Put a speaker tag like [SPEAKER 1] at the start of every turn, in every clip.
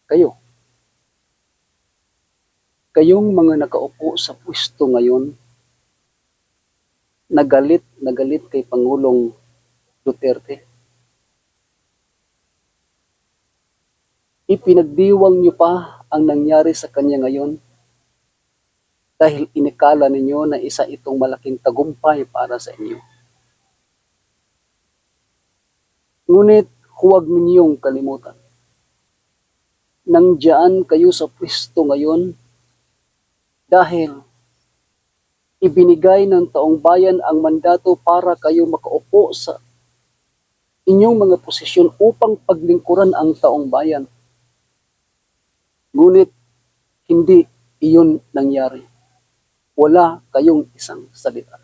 [SPEAKER 1] kayo. Kayong mga nakaupo sa pwesto ngayon, nagalit kay Pangulong Duterte. Ipinagdiwang niyo pa ang nangyari sa kanya ngayon dahil inikala ninyo na isa itong malaking tagumpay para sa inyo. Ngunit huwag ninyong kalimutan. Nandiyan kayo sa pwesto ngayon dahil ibinigay ng taong bayan ang mandato para kayo makaupo sa inyong mga posisyon upang paglingkuran ang taong bayan. Ngunit hindi iyon nangyari. Wala kayong isang salita.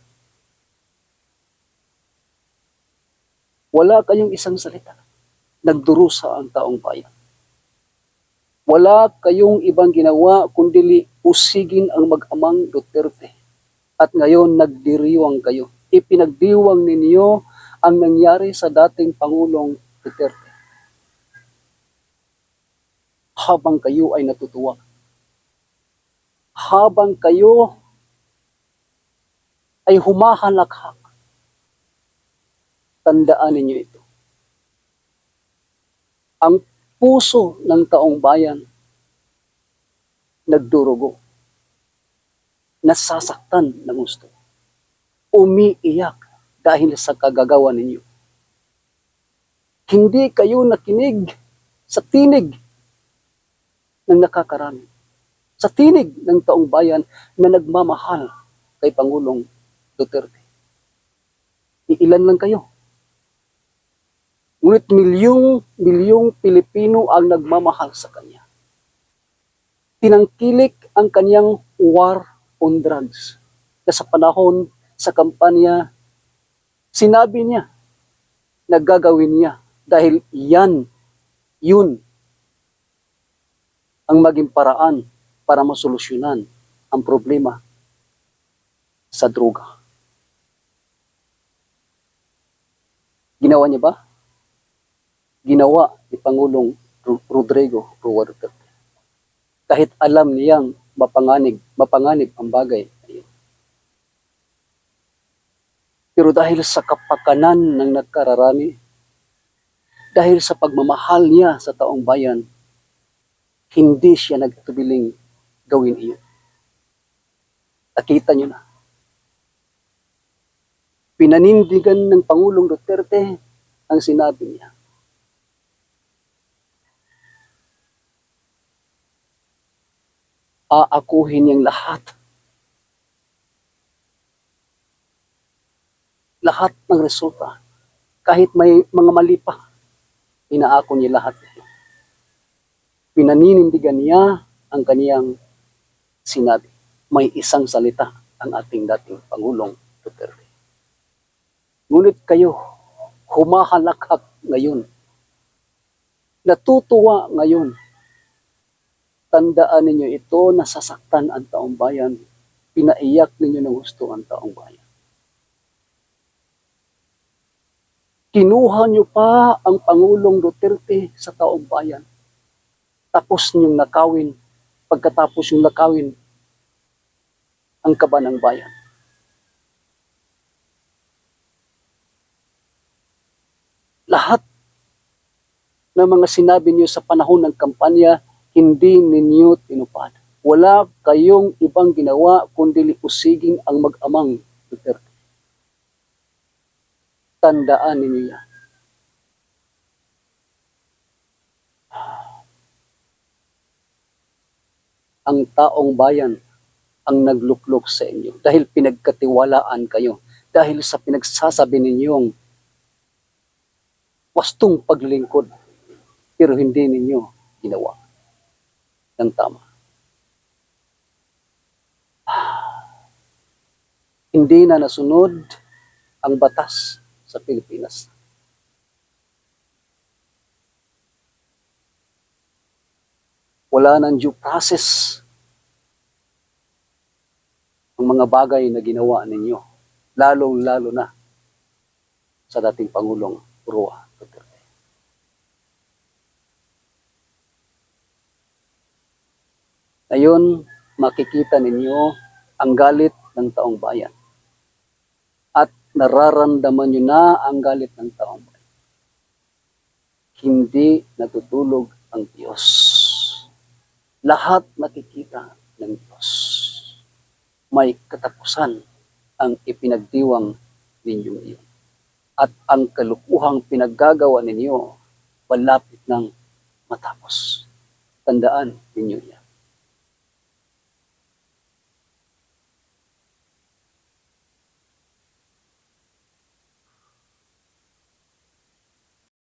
[SPEAKER 1] Wala kayong isang salita. Nagdurusa ang taong bayan. Wala kayong ibang ginawa kundi usigin ang mag-amang Duterte. At ngayon nagdiriwang kayo. Ipinagdiwang ninyo ang nangyari sa dating Pangulong Duterte. Habang kayo ay natutuwa. Habang kayo ay humahalakhak. Tandaan ninyo ito. Ang puso ng taong bayan nagdurugo. Nasasaktan ng gusto. Umiiyak dahil sa kagagawa ninyo. Hindi kayo nakinig sa tinig ng nakakarami. Sa tinig ng taong bayan na nagmamahal kay Pangulong Duterte. Iilan lang kayo. Ngunit milyong Pilipino ang nagmamahal sa kanya. Tinangkilik ang kanyang war on drugs. Na sa panahon sa kampanya, sinabi niya na gagawin niya dahil yun ang maging paraan para masolusyonan ang problema sa droga. Ginawa niya ba? Ginawa ni Pangulong Rodrigo Roa Duterte. Kahit alam niyang mapanganib ang bagay. Pero dahil sa kapakanan ng nagkararami, dahil sa pagmamahal niya sa taong bayan, hindi siya nagtubiling gawin iyon. Nakita niyo na. Pinanindigan ng Pangulong Duterte ang sinabi niya. Aakuhin niyang lahat. Lahat ng resulta. Kahit may mga mali pa, inaako niya lahat. Pinaninindigan niya ang kaniyang sinabi. May isang salita ang ating dating Pangulong Duterte. Ngunit kayo, humahalakhak ngayon. Natutuwa ngayon. Tandaan ninyo ito, nasasaktan ang taong bayan. Pinaiyak ninyo ng gusto ang taong bayan. Kinuha niyo pa ang Pangulong Duterte sa taong bayan. Tapos niyong nakawin, pagkatapos yung nakawin, ang kaba ng bayan. Lahat ng mga sinabi niyo sa panahon ng kampanya, hindi ninyo tinupad. Wala kayong ibang ginawa kundi usigin ang mag-amang Duterte. Tandaan ninyo yan. Ang taong bayan ang nagluklok sa inyo dahil pinagkatiwalaan kayo, dahil sa pinagsasabi ninyong wastong paglingkod, pero hindi ninyo ginawa ng tama. Hindi na nasunod ang batas sa Pilipinas. Wala nang due process ang mga bagay na ginawa ninyo, lalong-lalo na sa dating Pangulong Roa Duterte. Ngayon, makikita ninyo ang galit ng taong bayan. At nararamdaman nyo na ang galit ng taong bayan. Hindi natutulog ang Diyos. Lahat nakikita ng Diyos. May katapusan ang ipinagdiwang ninyo iyon. At ang kalukuhang pinaggagawa ninyo, malapit ng matapos. Tandaan ninyo yan.